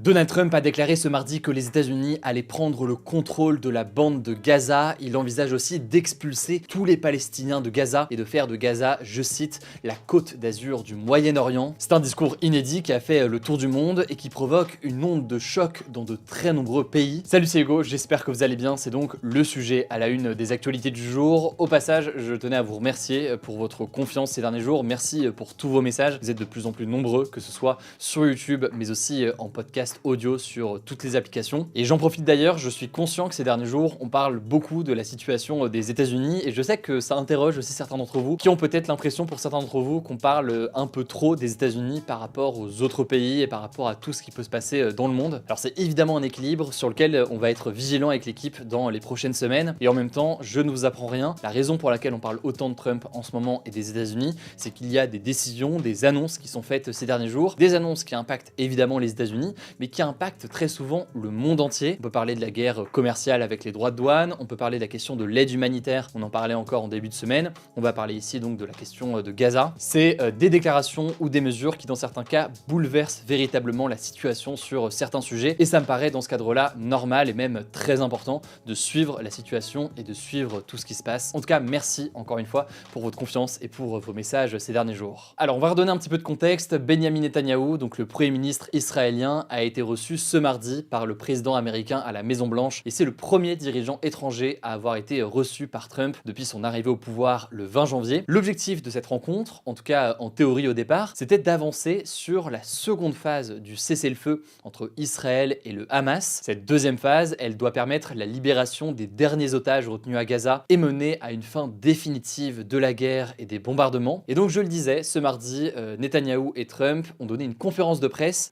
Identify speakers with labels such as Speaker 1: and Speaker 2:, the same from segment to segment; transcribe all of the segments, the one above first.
Speaker 1: Donald Trump a déclaré ce mardi que les États-Unis allaient prendre le contrôle de la bande de Gaza. Il envisage aussi d'expulser tous les Palestiniens de Gaza et de faire de Gaza, je cite, la côte d'azur du Moyen-Orient. C'est un discours inédit qui a fait le tour du monde et qui provoque une onde de choc dans de très nombreux pays. Salut, c'est Hugo, j'espère que vous allez bien. C'est donc le sujet à la une des actualités du jour. Au passage, je tenais à vous remercier pour votre confiance ces derniers jours. Merci pour tous vos messages. Vous êtes de plus en plus nombreux, que ce soit sur YouTube, mais aussi en podcast audio sur toutes les applications. Et j'en profite d'ailleurs, je suis conscient que ces derniers jours, on parle beaucoup de la situation des États-Unis et je sais que ça interroge aussi certains d'entre vous qui ont peut-être l'impression pour certains d'entre vous qu'on parle un peu trop des États-Unis par rapport aux autres pays et par rapport à tout ce qui peut se passer dans le monde. Alors c'est évidemment un équilibre sur lequel on va être vigilant avec l'équipe dans les prochaines semaines et en même temps, je ne vous apprends rien. La raison pour laquelle on parle autant de Trump en ce moment et des États-Unis, c'est qu'il y a des décisions, des annonces qui sont faites ces derniers jours, des annonces qui impactent évidemment les États-Unis, mais qui impacte très souvent le monde entier. On peut parler de la guerre commerciale avec les droits de douane, on peut parler de la question de l'aide humanitaire, on en parlait encore en début de semaine, on va parler ici donc de la question de Gaza. C'est des déclarations ou des mesures qui dans certains cas bouleversent véritablement la situation sur certains sujets et ça me paraît dans ce cadre-là normal et même très important de suivre la situation et de suivre tout ce qui se passe. En tout cas, merci encore une fois pour votre confiance et pour vos messages ces derniers jours. Alors on va redonner un petit peu de contexte. Benjamin Netanyahou, donc le premier ministre israélien, a été reçu ce mardi par le président américain à la Maison Blanche et c'est le premier dirigeant étranger à avoir été reçu par Trump depuis son arrivée au pouvoir le 20 janvier. L'objectif de cette rencontre, en tout cas en théorie au départ, c'était d'avancer sur la seconde phase du cessez-le-feu entre Israël et le Hamas. Cette deuxième phase, elle doit permettre la libération des derniers otages retenus à Gaza et mener à une fin définitive de la guerre et des bombardements. Et donc je le disais, ce mardi, Netanyahou et Trump ont donné une conférence de presse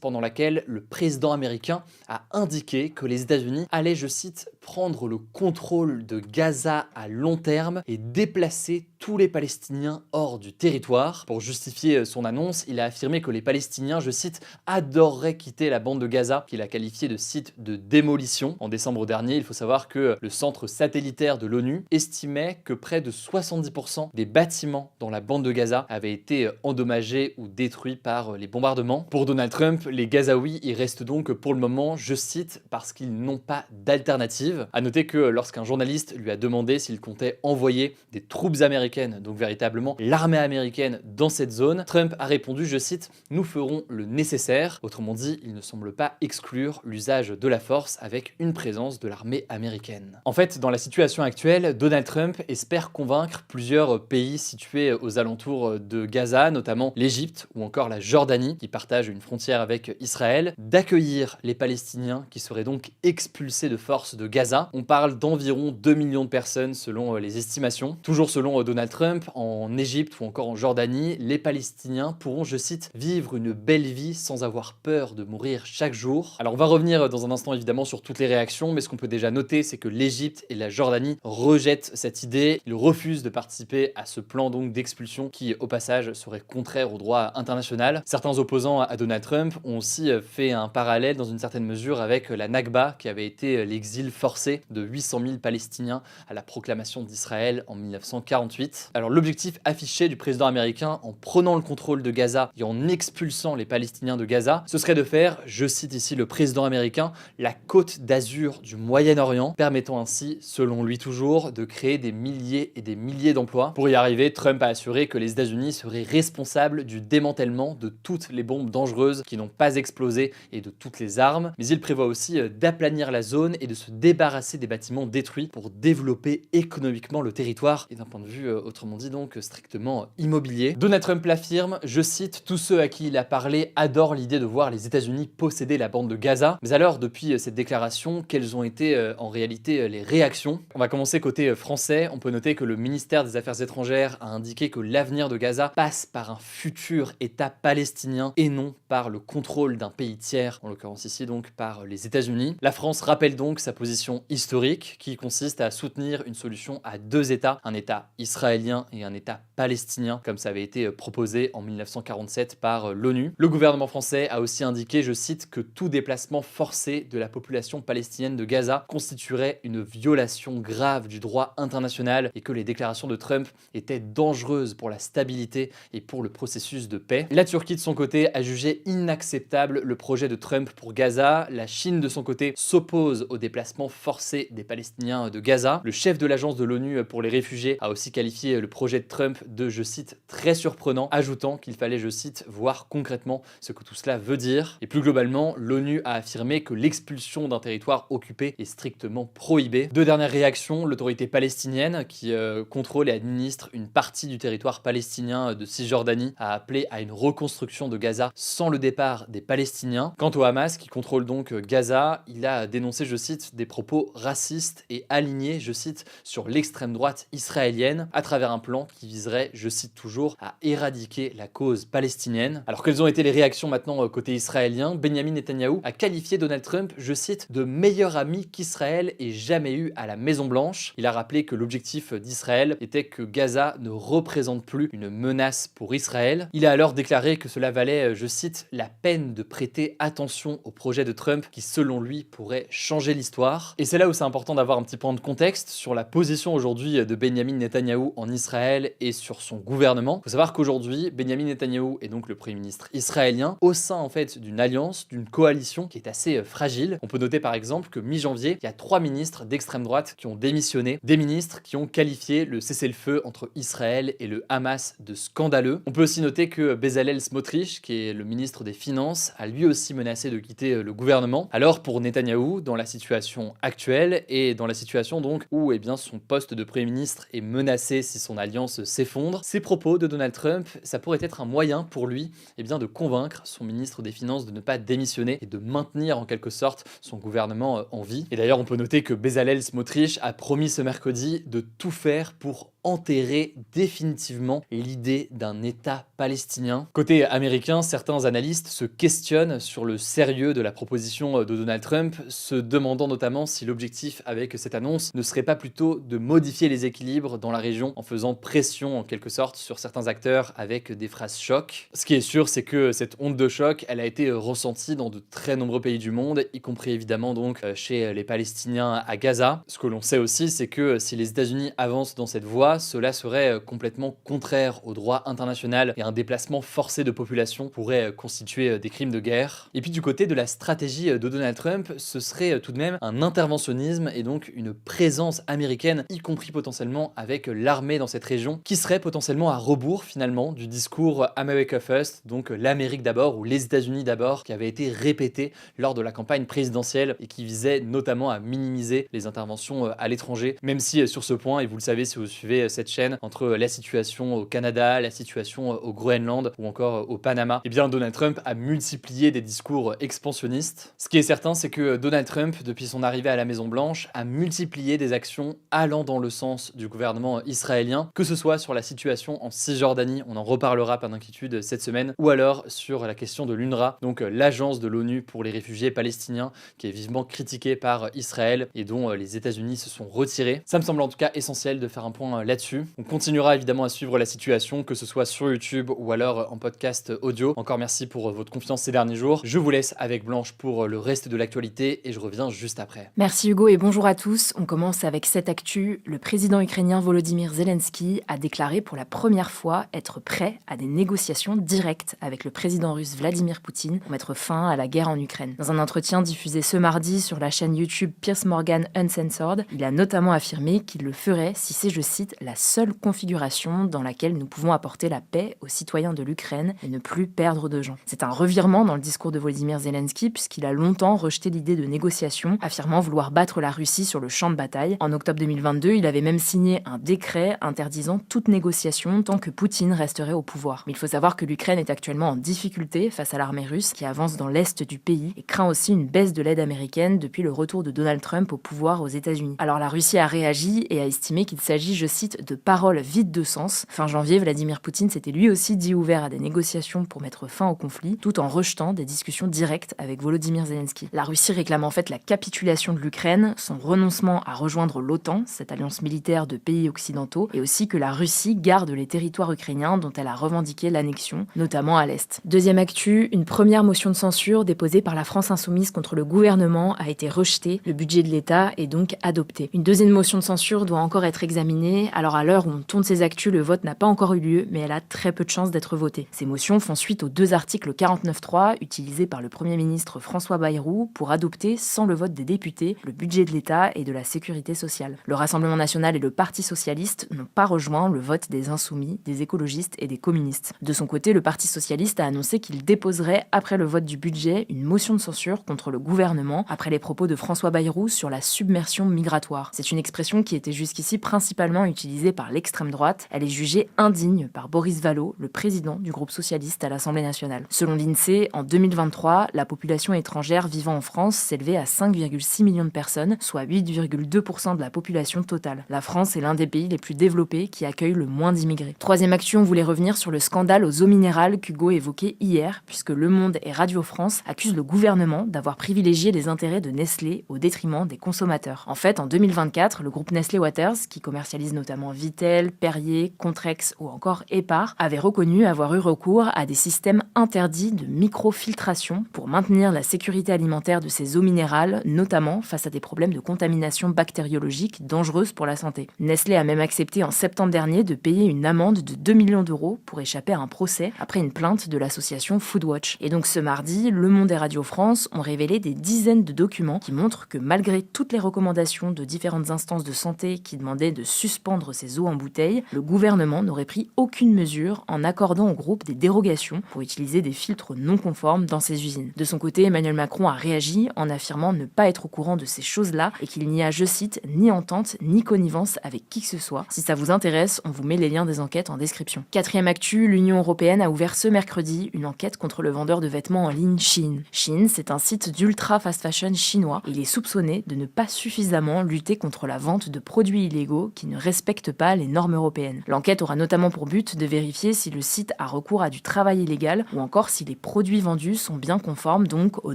Speaker 1: pendant laquelle le président américain a indiqué que les États-Unis allaient, je cite, prendre le contrôle de Gaza à long terme et déplacer tous les Palestiniens hors du territoire. Pour justifier son annonce, il a affirmé que les Palestiniens, je cite, adoreraient quitter la bande de Gaza, qu'il a qualifié de site de démolition. En décembre dernier, il faut savoir que le centre satellitaire de l'ONU estimait que près de 70% des bâtiments dans la bande de Gaza avaient été endommagés ou détruits par les bombardements. Pour Donald Trump, les Gazaouis y restent donc pour le moment, je cite, parce qu'ils n'ont pas d'alternative. À noter que lorsqu'un journaliste lui a demandé s'il comptait envoyer des troupes américaines, donc véritablement l'armée américaine dans cette zone, Trump a répondu, je cite, « Nous ferons le nécessaire ». Autrement dit, il ne semble pas exclure l'usage de la force avec une présence de l'armée américaine. En fait, dans la situation actuelle, Donald Trump espère convaincre plusieurs pays situés aux alentours de Gaza, notamment l'Égypte ou encore la Jordanie, qui partagent une frontière avec Israël, d'accueillir les Palestiniens qui seraient donc expulsés de force de Gaza. On parle d'environ 2 millions de personnes selon les estimations. Toujours selon Donald Trump, en Égypte ou encore en Jordanie, les Palestiniens pourront, je cite, vivre une belle vie sans avoir peur de mourir chaque jour. Alors on va revenir dans un instant évidemment sur toutes les réactions, mais ce qu'on peut déjà noter, c'est que l'Égypte et la Jordanie rejettent cette idée. Ils refusent de participer à ce plan donc d'expulsion qui, au passage, serait contraire au droit international. Certains opposants à Donald Trump ont aussi fait un parallèle dans une certaine mesure avec la Nakba, qui avait été l'exil forcé de 800 000 Palestiniens à la proclamation d'Israël en 1948. Alors l'objectif affiché du président américain en prenant le contrôle de Gaza et en expulsant les Palestiniens de Gaza, ce serait de faire, je cite ici le président américain, la côte d'azur du Moyen-Orient, permettant ainsi, selon lui toujours, de créer des milliers et des milliers d'emplois. Pour y arriver, Trump a assuré que les États-Unis seraient responsables du démantèlement de toutes les bombes dangereuses qui n'ont pas explosé et de toutes les armes, mais il prévoit aussi d'aplanir la zone et de se débarrasser des bâtiments détruits pour développer économiquement le territoire et d'un point de vue, autrement dit donc, strictement immobilier. Donald Trump l'affirme, je cite, « Tous ceux à qui il a parlé adorent l'idée de voir les États-Unis posséder la bande de Gaza ». Mais alors, depuis cette déclaration, quelles ont été en réalité les réactions? On va commencer côté français. On peut noter que le ministère des Affaires étrangères a indiqué que l'avenir de Gaza passe par un futur État palestinien et non par le contrôle d'un pays tiers, en l'occurrence ici donc par les États-Unis. La France rappelle donc sa position historique qui consiste à soutenir une solution à deux États, un État israélien israélien et un État palestinien, comme ça avait été proposé en 1947 par l'ONU. Le gouvernement français a aussi indiqué, je cite, que tout déplacement forcé de la population palestinienne de Gaza constituerait une violation grave du droit international et que les déclarations de Trump étaient dangereuses pour la stabilité et pour le processus de paix. La Turquie de son côté a jugé inacceptable le projet de Trump pour Gaza. La Chine de son côté s'oppose au déplacement forcé des Palestiniens de Gaza. Le chef de l'agence de l'ONU pour les réfugiés a aussi qualifié le projet de Trump de, je cite, très surprenant, ajoutant qu'il fallait, je cite, voir concrètement ce que tout cela veut dire. Et plus globalement, l'ONU a affirmé que l'expulsion d'un territoire occupé est strictement prohibée. Deux dernières réactions, l'autorité palestinienne qui contrôle et administre une partie du territoire palestinien de Cisjordanie a appelé à une reconstruction de Gaza sans le départ des Palestiniens. Quant au Hamas qui contrôle donc Gaza, il a dénoncé, je cite, des propos racistes et alignés, je cite, sur l'extrême droite israélienne à travers un plan qui viserait, je cite toujours, à éradiquer la cause palestinienne. Alors quelles ont été les réactions maintenant côté israélien? Benjamin Netanyahou a qualifié Donald Trump, je cite, de meilleur ami qu'Israël ait jamais eu à la Maison-Blanche. Il a rappelé que l'objectif d'Israël était que Gaza ne représente plus une menace pour Israël. Il a alors déclaré que cela valait, je cite, la peine de prêter attention au projet de Trump qui, selon lui, pourrait changer l'histoire. Et c'est là où c'est important d'avoir un petit point de contexte sur la position aujourd'hui de Benjamin Netanyahou en Israël et sur son gouvernement. Il faut savoir qu'aujourd'hui, Benjamin Netanyahou est donc le premier ministre israélien au sein en fait d'une alliance, d'une coalition qui est assez fragile. On peut noter par exemple que mi-janvier, il y a 3 ministres d'extrême droite qui ont démissionné, des ministres qui ont qualifié le cessez-le-feu entre Israël et le Hamas de scandaleux. On peut aussi noter que Bezalel Smotrich, qui est le ministre des Finances, a lui aussi menacé de quitter le gouvernement. Alors pour Netanyahou, dans la situation actuelle et dans la situation donc où son poste de premier ministre est menacé si son alliance s'effondre, ces propos de Donald Trump, ça pourrait être un moyen pour lui de convaincre son ministre des Finances de ne pas démissionner et de maintenir en quelque sorte son gouvernement en vie. Et d'ailleurs, on peut noter que Bezalel Smotrich a promis ce mercredi de tout faire pour enterrer définitivement l'idée d'un État palestinien. Côté américain, certains analystes se questionnent sur le sérieux de la proposition de Donald Trump, se demandant notamment si l'objectif avec cette annonce ne serait pas plutôt de modifier les équilibres dans la région en faisant pression en quelque sorte sur certains acteurs avec des phrases choc. Ce qui est sûr, c'est que cette onde de choc, elle a été ressentie dans de très nombreux pays du monde, y compris évidemment donc chez les Palestiniens à Gaza. Ce que l'on sait aussi, c'est que si les États-Unis avancent dans cette voie, cela serait complètement contraire au droit international et un déplacement forcé de population pourrait constituer des crimes de guerre. Et puis du côté de la stratégie de Donald Trump, ce serait tout de même un interventionnisme et donc une présence américaine, y compris potentiellement avec l'armée dans cette région, qui serait potentiellement à rebours finalement du discours America First, donc l'Amérique d'abord ou les États-Unis d'abord, qui avait été répété lors de la campagne présidentielle et qui visait notamment à minimiser les interventions à l'étranger, même si sur ce point, et vous le savez si vous suivez cette chaîne, entre la situation au Canada, la situation au Groenland ou encore au Panama, Donald Trump a multiplié des discours expansionnistes. Ce qui est certain, c'est que Donald Trump, depuis son arrivée à la Maison-Blanche, a multiplié des actions allant dans le sens du gouvernement israélien, que ce soit sur la situation en Cisjordanie, on en reparlera pas d'inquiétude cette semaine, ou alors sur la question de l'UNRWA, donc l'agence de l'ONU pour les réfugiés palestiniens, qui est vivement critiquée par Israël et dont les États-Unis se sont retirés. Ça me semble en tout cas essentiel de faire un point là-dessus. On continuera évidemment à suivre la situation, que ce soit sur YouTube ou alors en podcast audio. Encore merci pour votre confiance ces derniers jours. Je vous laisse avec Blanche pour le reste de l'actualité et je reviens juste après.
Speaker 2: Merci Hugo et bonjour à tous. On commence avec cette actu. Le président ukrainien Volodymyr Zelensky a déclaré pour la première fois être prêt à des négociations directes avec le président russe Vladimir Poutine pour mettre fin à la guerre en Ukraine. Dans un entretien diffusé ce mardi sur la chaîne YouTube Piers Morgan Uncensored, il a notamment affirmé qu'il le ferait si c'est, je cite, la seule configuration dans laquelle nous pouvons apporter la paix aux citoyens de l'Ukraine et ne plus perdre de gens. C'est un revirement dans le discours de Volodymyr Zelensky puisqu'il a longtemps rejeté l'idée de négociation, affirmant vouloir battre la Russie sur le champ de bataille. En octobre 2022, il avait même signé un décret interdisant toute négociation tant que Poutine resterait au pouvoir. Mais il faut savoir que l'Ukraine est actuellement en difficulté face à l'armée russe qui avance dans l'est du pays et craint aussi une baisse de l'aide américaine depuis le retour de Donald Trump au pouvoir aux États-Unis. Alors la Russie a réagi et a estimé qu'il s'agit, je cite, de paroles vides de sens. Fin janvier, Vladimir Poutine s'était lui aussi dit ouvert à des négociations pour mettre fin au conflit, tout en rejetant des discussions directes avec Volodymyr Zelensky. La Russie réclame en fait la capitulation de l'Ukraine, son renoncement à rejoindre l'OTAN, cette alliance militaire de pays occidentaux, environnementaux et aussi que la Russie garde les territoires ukrainiens dont elle a revendiqué l'annexion, notamment à l'Est. Deuxième actu, une première motion de censure déposée par la France Insoumise contre le gouvernement a été rejetée. Le budget de l'État est donc adopté. Une deuxième motion de censure doit encore être examinée. Alors à l'heure où on tourne ces actus, le vote n'a pas encore eu lieu, mais elle a très peu de chances d'être votée. Ces motions font suite aux 2 articles 49.3 utilisés par le Premier ministre François Bayrou pour adopter, sans le vote des députés, le budget de l'État et de la sécurité sociale. Le Rassemblement national et le Parti socialiste n'ont pas rejoint le vote des Insoumis, des écologistes et des communistes. De son côté, le Parti socialiste a annoncé qu'il déposerait, après le vote du budget, une motion de censure contre le gouvernement après les propos de François Bayrou sur la submersion migratoire. C'est une expression qui était jusqu'ici principalement utilisée par l'extrême droite. Elle est jugée indigne par Boris Vallaud, le président du groupe socialiste à l'Assemblée nationale. Selon l'INSEE, en 2023, la population étrangère vivant en France s'élevait à 5,6 millions de personnes, soit 8,2% de la population totale. La France est l'un des pays les plus développés qui accueillent le moins d'immigrés. Troisième action, on voulait revenir sur le scandale aux eaux minérales qu'Hugo évoquait hier, puisque Le Monde et Radio France accusent le gouvernement d'avoir privilégié les intérêts de Nestlé au détriment des consommateurs. En fait, en 2024, le groupe Nestlé Waters, qui commercialise notamment Vittel, Perrier, Contrex ou encore Epar, avait reconnu avoir eu recours à des systèmes interdits de microfiltration pour maintenir la sécurité alimentaire de ces eaux minérales, notamment face à des problèmes de contamination bactériologique dangereuse pour la santé. Nestlé a même accepté en septembre dernier de payer une amende de 2 millions d'euros pour échapper à un procès après une plainte de l'association Foodwatch. Et donc ce mardi, Le Monde et Radio France ont révélé des dizaines de documents qui montrent que malgré toutes les recommandations de différentes instances de santé qui demandaient de suspendre ces eaux en bouteille, le gouvernement n'aurait pris aucune mesure en accordant au groupe des dérogations pour utiliser des filtres non conformes dans ses usines. De son côté, Emmanuel Macron a réagi en affirmant ne pas être au courant de ces choses-là et qu'il n'y a, je cite, ni entente ni connivence avec qui que ce soit. Si ça vous intéresse, on vous met les liens des enquêtes en description. Quatrième actu, l'Union européenne a ouvert ce mercredi une enquête contre le vendeur de vêtements en ligne Shein. Shein, c'est un site d'ultra fast fashion chinois et il est soupçonné de ne pas suffisamment lutter contre la vente de produits illégaux qui ne respectent pas les normes européennes. L'enquête aura notamment pour but de vérifier si le site a recours à du travail illégal ou encore si les produits vendus sont bien conformes donc aux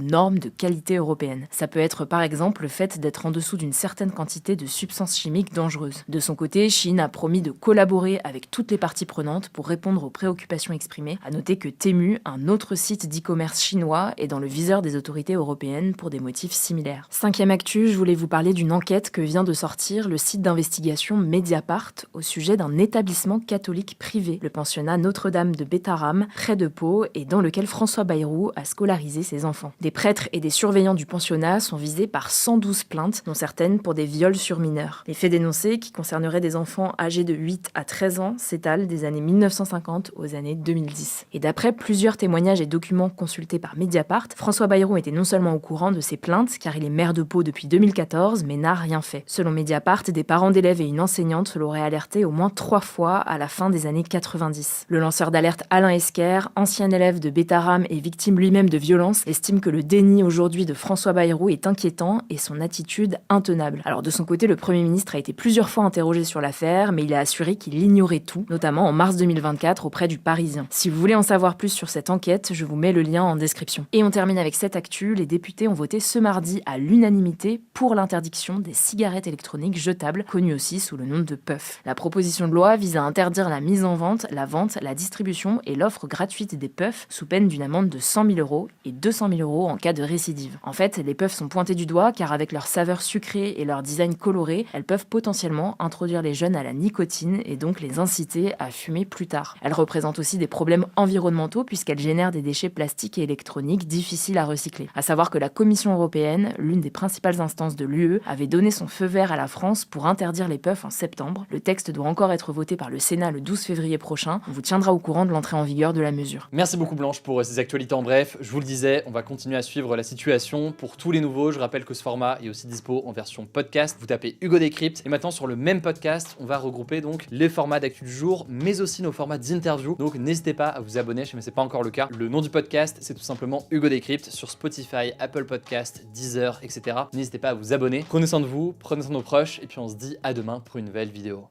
Speaker 2: normes de qualité européennes. Ça peut être par exemple le fait d'être en dessous d'une certaine quantité de substances chimiques dangereuses. De son côté, Shein a promis de collaborer avec toutes les parties prenantes pour répondre aux préoccupations exprimées. À noter que Temu, un autre site d'e-commerce chinois, est dans le viseur des autorités européennes pour des motifs similaires. Cinquième actu, je voulais vous parler d'une enquête que vient de sortir le site d'investigation Mediapart au sujet d'un établissement catholique privé, le pensionnat Notre-Dame de Bétharram, près de Pau, et dans lequel François Bayrou a scolarisé ses enfants. Des prêtres et des surveillants du pensionnat sont visés par 112 plaintes, dont certaines pour des viols sur mineurs. Les faits dénoncés, qui concerneraient des enfants âgés de 8 à 13 ans, s'étalent des années 1950 aux années 2010. Et d'après plusieurs témoignages et documents consultés par Mediapart, François Bayrou était non seulement au courant de ces plaintes, car il est maire de Pau depuis 2014, mais n'a rien fait. Selon Mediapart, des parents d'élèves et une enseignante l'auraient alerté au moins 3 fois à la fin des années 90. Le lanceur d'alerte Alain Esquer, ancien élève de Bétharram et victime lui-même de violences, estime que le déni aujourd'hui de François Bayrou est inquiétant et son attitude intenable. Alors de son côté, le Premier ministre a été plusieurs fois interrogé sur l'affaire, mais il a assuré qu'il ignorait tout, notamment en mars 2024 auprès du Parisien. Si vous voulez en savoir plus sur cette enquête, je vous mets le lien en description. Et on termine avec cette actu, les députés ont voté ce mardi à l'unanimité pour l'interdiction des cigarettes électroniques jetables, connues aussi sous le nom de puffs. La proposition de loi vise à interdire la mise en vente, la distribution et l'offre gratuite des puffs sous peine d'une amende de 100 000 € et 200 000 € en cas de récidive. En fait, les puffs sont pointées du doigt car avec leur saveur sucrée et leur design coloré, elles peuvent potentiellement introduire les jeunes à la nicotine et donc les inciter à fumer plus tard. Elles représentent aussi des problèmes environnementaux puisqu'elles génèrent des déchets plastiques et électroniques difficiles à recycler. À savoir que la Commission européenne, l'une des principales instances de l'UE, avait donné son feu vert à la France pour interdire les puffs en septembre. Le texte doit encore être voté par le Sénat le 12 février prochain. On vous tiendra au courant de l'entrée en vigueur de la mesure.
Speaker 1: Merci beaucoup Blanche pour ces actualités en bref. Je vous le disais, on va continuer à suivre la situation. Pour tous les nouveaux, je rappelle que ce format est aussi dispo en version podcast. Vous tapez Hugo Décrypte et maintenant sur le même podcast, on va regrouper donc les formats d'actu du jour, mais aussi nos formats d'interview. Donc n'hésitez pas à vous abonner, mais c'est pas encore le cas. Le nom du podcast, c'est tout simplement Hugo Décrypte sur Spotify, Apple Podcast, Deezer, etc. N'hésitez pas à vous abonner. Prenez soin de vous, prenez soin de nos proches et puis on se dit à demain pour une nouvelle vidéo.